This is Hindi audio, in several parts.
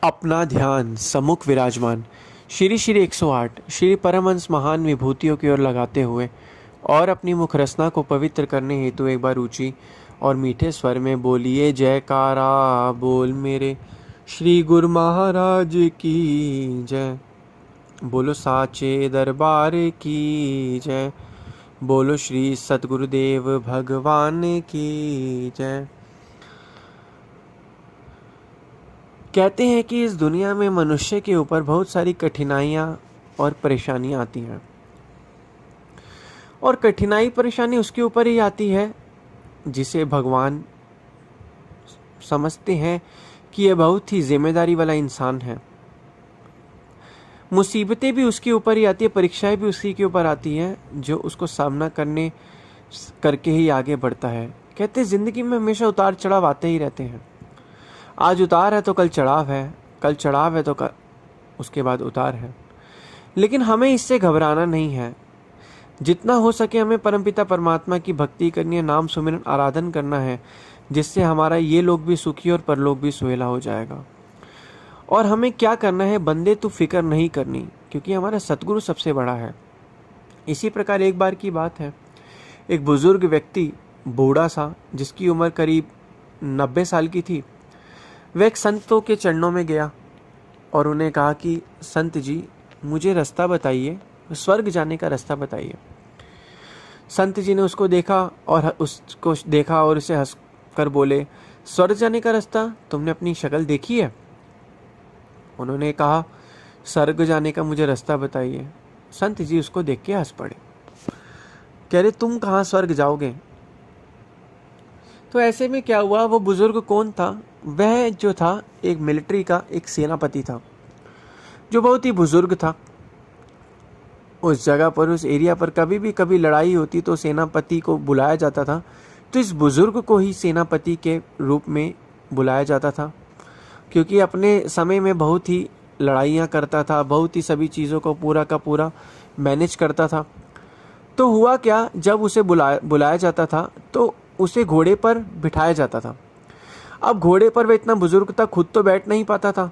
अपना ध्यान सम्मुख विराजमान श्री श्री 108 श्री परमहंस महान विभूतियों की ओर लगाते हुए और अपनी मुख रसना को पवित्र करने हेतु एक बार ऊंची और मीठे स्वर में बोलिए, जयकारा बोल मेरे श्री गुरु महाराज की जय। बोलो साचे दरबार की जय। बोलो श्री सतगुरुदेव भगवान की जय। कहते हैं कि इस दुनिया में मनुष्य के ऊपर बहुत सारी कठिनाइयाँ और परेशानियाँ आती हैं, और कठिनाई परेशानी उसके ऊपर ही आती है जिसे भगवान समझते हैं कि यह बहुत ही जिम्मेदारी वाला इंसान है। मुसीबतें भी उसके ऊपर ही आती है, परीक्षाएं भी उसी के ऊपर आती हैं, जो उसको सामना करके ही आगे बढ़ता है। कहते हैं ज़िंदगी में हमेशा उतार चढ़ाव आते ही रहते हैं। आज उतार है तो कल चढ़ाव है, कल चढ़ाव है तो उसके बाद उतार है। लेकिन हमें इससे घबराना नहीं है। जितना हो सके हमें परमपिता परमात्मा की भक्ति करनी है, नाम सुमिरन आराधन करना है, जिससे हमारा ये लोक भी सुखी और परलोक भी सुहेला हो जाएगा। और हमें क्या करना है, बंदे तू फिक्र नहीं करनी, क्योंकि हमारा सतगुरु सबसे बड़ा है। इसी प्रकार एक बार की बात है, एक बुजुर्ग व्यक्ति बूढ़ा सा, जिसकी उम्र करीब 90 साल की थी, वह एक संतों के चरणों में गया और उन्हें कहा कि संत जी, मुझे रास्ता बताइए, स्वर्ग जाने का रास्ता बताइए। संत जी ने उसको देखा और उसे हंस कर बोले, स्वर्ग जाने का रास्ता तुमने अपनी शक्ल देखी है? उन्होंने कहा, स्वर्ग जाने का मुझे रास्ता बताइए। संत जी उसको देख के हंस पड़े, कह रहे तुम कहाँ स्वर्ग जाओगे? तो ऐसे में क्या हुआ, वो बुजुर्ग कौन था? वह जो था एक मिलिट्री का एक सेनापति था, जो बहुत ही बुजुर्ग था। उस जगह पर, उस एरिया पर कभी लड़ाई होती तो सेनापति को बुलाया जाता था। तो इस बुजुर्ग को ही सेनापति के रूप में बुलाया जाता था, क्योंकि अपने समय में बहुत ही लड़ाइयाँ करता था, बहुत ही सभी चीज़ों को पूरा का पूरा मैनेज करता था। तो हुआ क्या, जब उसे बुलाया जाता था तो उसे घोड़े पर बिठाया जाता था। अब घोड़े पर वह इतना बुजुर्ग था, खुद तो बैठ नहीं पाता था।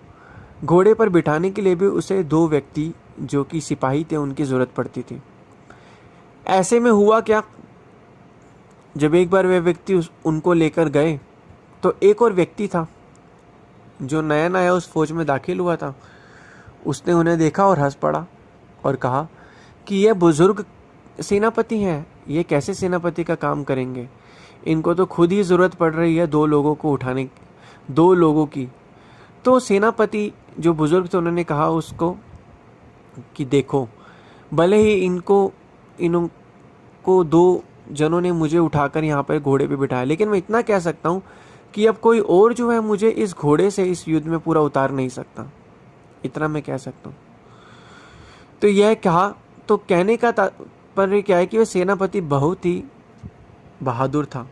घोड़े पर बिठाने के लिए भी उसे 2 व्यक्ति जो कि सिपाही थे उनकी ज़रूरत पड़ती थी। ऐसे में हुआ क्या, जब एक बार वह व्यक्ति उनको लेकर गए तो एक और व्यक्ति था जो नया नया उस फौज में दाखिल हुआ था। उसने उन्हें देखा और हंस पड़ा और कहा कि यह बुजुर्ग सेनापति हैं, ये कैसे सेनापति का काम करेंगे? इनको तो खुद ही ज़रूरत पड़ रही है 2 लोगों को उठाने, 2 लोगों की। तो सेनापति जो बुजुर्ग थे उन्होंने कहा उसको कि देखो, भले ही इनको 2 जनों ने मुझे उठाकर यहाँ पर घोड़े पे बिठाया, लेकिन मैं इतना कह सकता हूँ कि अब कोई और जो है मुझे इस घोड़े से इस युद्ध में पूरा उतार नहीं सकता। इतना मैं कह सकता हूँ। तो यह कहा, तो कहने का तात्पर्य क्या है कि वह सेनापति बहुत ही बहादुर था।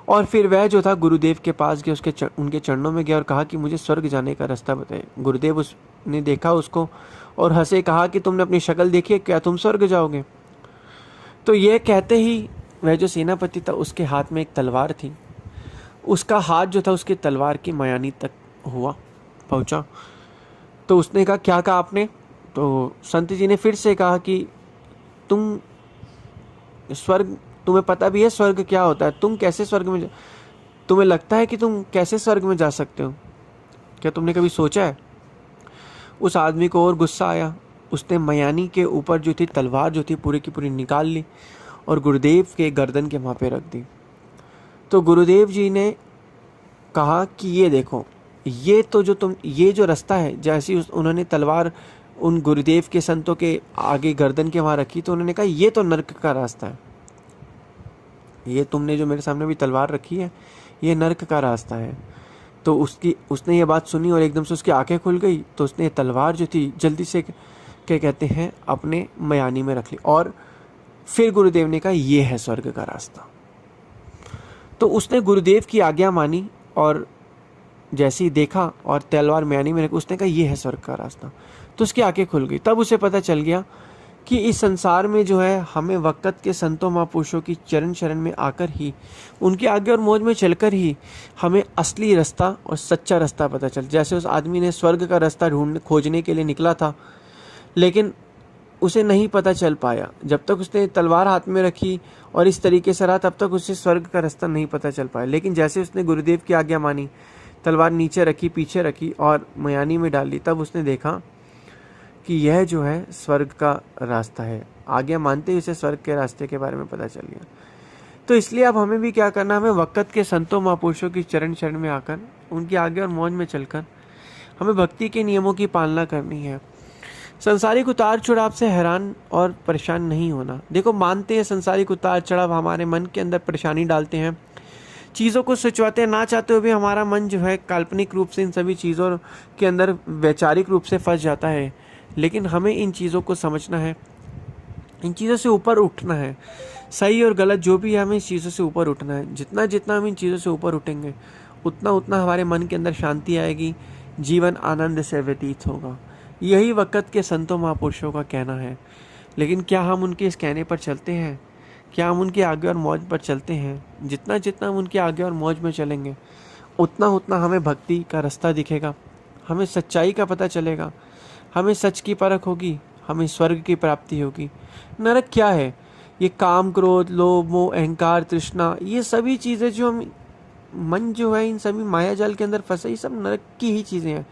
और फिर वह जो था गुरुदेव के पास गया, उनके चरणों में गया और कहा कि मुझे स्वर्ग जाने का रास्ता बताइए। गुरुदेव उसने देखा उसको और हंसे, कहा कि तुमने अपनी शक्ल देखी है, क्या तुम स्वर्ग जाओगे? तो यह कहते ही वह जो सेनापति था उसके हाथ में एक तलवार थी। उसका हाथ जो था उसकी तलवार की मयानी तक पहुंचा। तो उसने कहा, क्या कहा आपने? तो संत जी ने फिर से कहा कि तुम्हें पता भी है स्वर्ग क्या होता है? तुम कैसे स्वर्ग में तुम्हें लगता है कि तुम कैसे स्वर्ग में जा सकते हो? क्या तुमने कभी सोचा है? उस आदमी को और गुस्सा आया। उसने मयानी के ऊपर जो थी तलवार जो थी पूरी की पूरी निकाल ली और गुरुदेव के गर्दन के वहाँ पे रख दी। तो गुरुदेव जी ने कहा कि ये देखो, ये जो रास्ता है, जैसे उन्होंने तलवार उन गुरुदेव के संतों के आगे गर्दन के वहाँ रखी, तो उन्होंने कहा ये तो नर्क का रास्ता है। ये तुमने जो मेरे सामने भी तलवार रखी है, ये नर्क का रास्ता है। तो उसने ये बात सुनी और एकदम से उसकी आंखें खुल गई। तो उसने तलवार जो थी जल्दी से क्या कहते हैं अपने मयानी में रख ली और फिर गुरुदेव ने कहा ये है स्वर्ग का रास्ता। तो उसने गुरुदेव की आज्ञा मानी और जैसे ही देखा और तलवार मयानी में रखी, उसने कहा ये है स्वर्ग का रास्ता। तो उसकी आंखें खुल गई। तब उसे पता चल गया कि इस संसार में जो है हमें वक़्त के संतों महापुरुषों की चरण शरण में आकर ही, उनके आगे और मौज में चलकर ही हमें असली रास्ता और सच्चा रास्ता पता चल। जैसे उस आदमी ने स्वर्ग का रास्ता खोजने के लिए निकला था, लेकिन उसे नहीं पता चल पाया। जब तक उसने तलवार हाथ में रखी और इस तरीके से रहा, तब तक उसे स्वर्ग का रास्ता नहीं पता चल पाया। लेकिन जैसे उसने गुरुदेव की आज्ञा मानी, तलवार नीचे रखी, पीछे रखी और मयानी में डाल दी, तब उसने देखा कि यह जो है स्वर्ग का रास्ता है। आज्ञा मानते ही उसे स्वर्ग के रास्ते के बारे में पता चल गया। तो इसलिए अब हमें भी क्या करना, हमें वक़्त के संतों महापुरुषों की चरण शरण में आकर, उनके आगे और मौज में चलकर हमें भक्ति के नियमों की पालना करनी है। संसारिक उतार चढ़ाव से हैरान और परेशान नहीं होना। देखो, मानते हैं संसारिक उतार चढ़ाव हमारे मन के अंदर परेशानी डालते हैं, चीज़ों को सोचवाते हैं, ना चाहते हुए भी हमारा मन जो है काल्पनिक रूप से इन सभी चीज़ों के अंदर वैचारिक रूप से फंस जाता है। लेकिन हमें इन चीज़ों को समझना है, इन चीज़ों से ऊपर उठना है। सही और गलत जो भी है, हमें इस चीज़ों से ऊपर उठना है। जितना जितना हम इन चीज़ों से ऊपर उठेंगे, उतना उतना हमारे मन के अंदर शांति आएगी, जीवन आनंद से व्यतीत होगा। यही वक़्त के संतों महापुरुषों का कहना है। लेकिन क्या हम उनके इस कहने पर चलते हैं? क्या हम उनके आगे और मौज पर चलते हैं? जितना जितना हम उनके आगे और मौज में चलेंगे, उतना उतना हमें भक्ति का रास्ता दिखेगा, हमें सच्चाई का पता चलेगा, हमें सच की परख होगी, हमें स्वर्ग की प्राप्ति होगी। नरक क्या है? ये काम, क्रोध, लोभ, मोह, अहंकार, तृष्णा, ये सभी चीज़ें जो हम मन जो है इन सभी माया जाल के अंदर फंसे, ये सब नरक की ही चीज़ें हैं।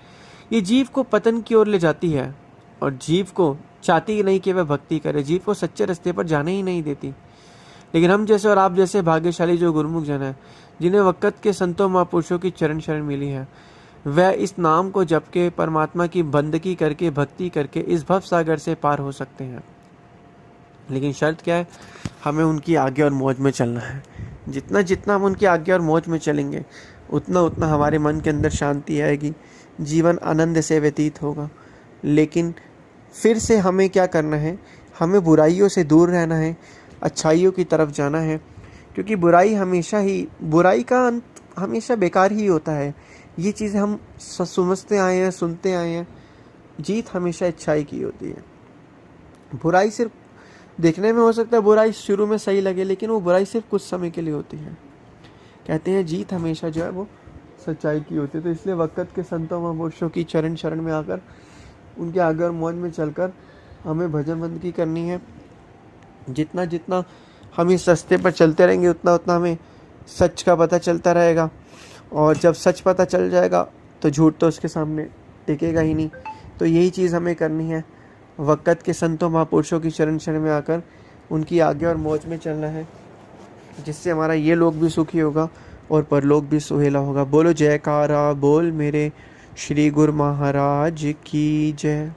ये जीव को पतन की ओर ले जाती है और जीव को चाहती ही नहीं कि वह भक्ति करे, जीव को सच्चे रास्ते पर जाने ही नहीं देती। लेकिन हम जैसे और आप जैसे भाग्यशाली जो गुरुमुख जन है, जिन्हें वक़्त के संतों महापुरुषों की चरण शरण मिली है, वह इस नाम को जप के, परमात्मा की बंदगी करके, भक्ति करके इस भव सागर से पार हो सकते हैं। लेकिन शर्त क्या है? हमें उनकी आगे और मौज में चलना है। जितना जितना हम उनकी आगे और मौज में चलेंगे, उतना उतना हमारे मन के अंदर शांति आएगी, जीवन आनंद से व्यतीत होगा। लेकिन फिर से हमें क्या करना है? हमें बुराइयों से दूर रहना है, अच्छाइयों की तरफ जाना है, क्योंकि बुराई का अंत हमेशा बेकार ही होता है। ये चीज़ें हम समझते आए हैं, सुनते आए हैं। जीत हमेशा अच्छाई की होती है। बुराई सिर्फ देखने में हो सकता है, बुराई शुरू में सही लगे, लेकिन वो बुराई सिर्फ कुछ समय के लिए होती है। कहते हैं जीत हमेशा जो है वो सच्चाई की होती है। तो इसलिए वक़्त के संतों महापुरुषों की चरण शरण में आकर, उनके आगे और मौज में चलकर हमें भजन बंदगी करनी है। जितना जितना हम इस रास्ते पर चलते रहेंगे, उतना उतना हमें सच का पता चलता रहेगा। और जब सच पता चल जाएगा तो झूठ तो उसके सामने टिकेगा ही नहीं। तो यही चीज़ हमें करनी है, वक़्त के संतों महापुरुषों की चरण शरण में आकर उनकी आगे और मौज में चलना है, जिससे हमारा ये लोक भी सुखी होगा और परलोक भी सुहेला होगा। बोलो जयकारा बोल मेरे श्री गुरु महाराज की जय।